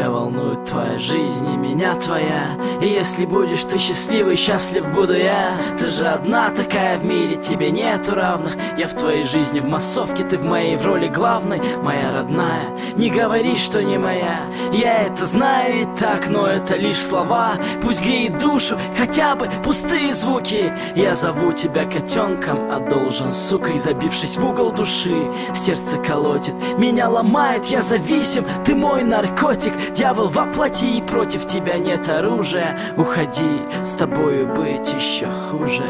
тебя волнует твоя жизнь и меня твоя. И если будешь ты счастливый, счастлив буду я. Ты же одна такая в мире, тебе нету равных. Я в твоей жизни в массовке, ты в моей в роли главной. Моя родная, не говори, что не моя. Я это знаю и так, но это лишь слова. Пусть греет душу хотя бы пустые звуки. Я зову тебя котенком, а должен сукой. Забившись в угол души, сердце колотит, меня ломает, я зависим, ты мой наркотик. Дьявол воплоти, и против тебя нет оружия. Уходи, с тобою быть еще хуже.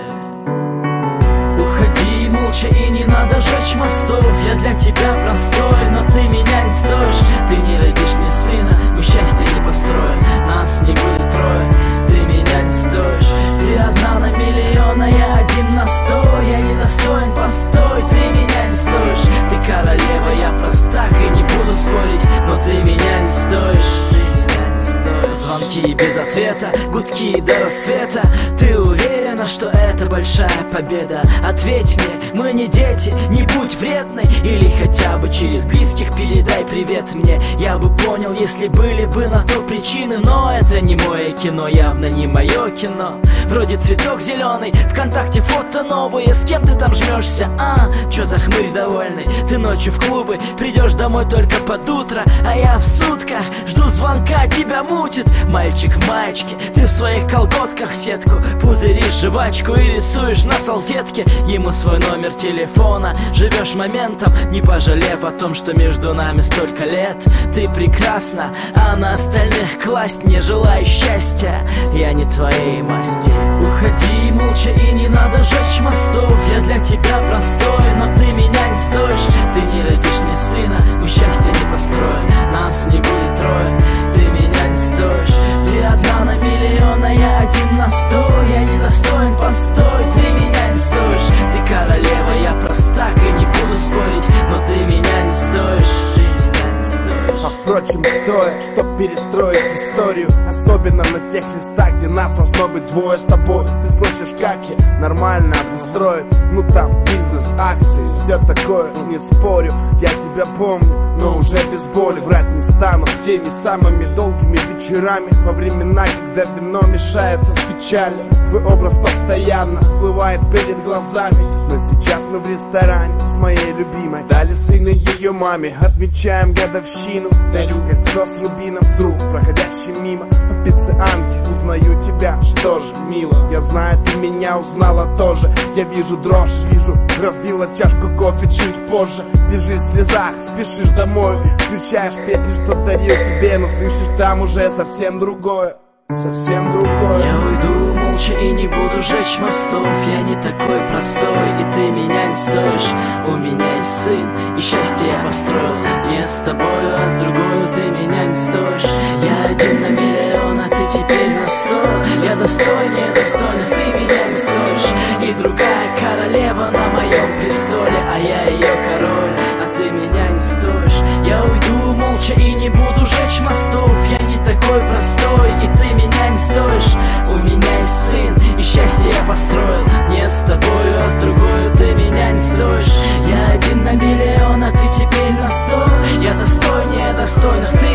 Уходи молча, и не надо жечь мостов. Я для тебя простой, но ты меня не стоишь. Ты не родишь ни сына, мы счастье не построим. Нас не будет трое, ты меня не стоишь. Ты одна на миллион, а я один на 100. Я недостоин, постой, ты меня не стоишь. Ты королева, я простак и не буду спорить, но ты меня не стоишь. Звонки без ответа, гудки до рассвета. Ты уверена, что это большая победа? Ответь мне, мы не дети, не будь вредной. Или хотя бы через близких передай привет мне. Я бы понял, если были бы на то причины. Но это не мое кино, явно не мое кино. Вроде цветок зеленый, ВКонтакте фото новые. С кем ты там жмешься, чё за хмырь довольный? Ты ночью в клубы, придешь домой только под утро. А я в сутках, жду звонка, тебя мутит. Мальчик в маечке, ты в своих колготках сетку пузыришь жвачку и рисуешь на салфетке ему свой номер телефона. Живешь моментом, не пожалев о том, что между нами столько лет. Ты прекрасна, а на остальных класть не желаю счастья. Я не твоей масти. Уходи молча, и не надо жечь мостов. Я для тебя простой, но ты меня не стоишь. Ты не родишь ни сына, мы счастье не построим. Нас не будет трое, ты меня не стоишь. Ты одна на миллион, а я один на 100. Я недостоин, постой, ты меня не стоишь. Ты королева, я простак и не буду спорить, но ты меня не стоишь. А впрочем, кто я, чтоб перестроить историю? Особенно на тех местах, где нас должно быть двое с тобой. Ты спросишь, как я нормально обустроен? Ну там бизнес, акции, все такое, не спорю. Я тебя помню, но уже без боли. Врать не стану теми самыми долгими вечерами, во времена, когда вино мешается с печалью. Твой образ постоянно всплывает перед глазами. Но сейчас мы в ресторане с моей любимой. Дали сына ее маме, отмечаем годовщину. Дарю кольцо с рубином, вдруг проходящий мимо. Официантки, узнаю тебя, что же, мило. Я знаю, ты меня узнала тоже. Я вижу дрожь, вижу, разбила чашку кофе чуть позже. Лежишь в слезах, спешишь домой. Включаешь песню, что дарил тебе, но слышишь там уже совсем другое. Совсем другое. Я уйду молча и не буду жечь мостов. Я не такой простой, и ты меня не стоишь. У меня есть сын, и счастье я построил не с тобою, а с другой. Ты меня не стоишь. Я один на миллион, а ты теперь на 100. Я достойнее достойных, ты меня не стоишь. И другая королева на моем престоле, а я ее король, а ты меня не стоишь. Я уйду молча и не буду жечь мостов. Я не такой простой, и ты меня не стоишь. У меня есть сын, и счастье я построил не с тобою, а с другой. Ты меня не стоишь. Я один на миллион, а ты теперь на 100. Я достойнее достойных, ты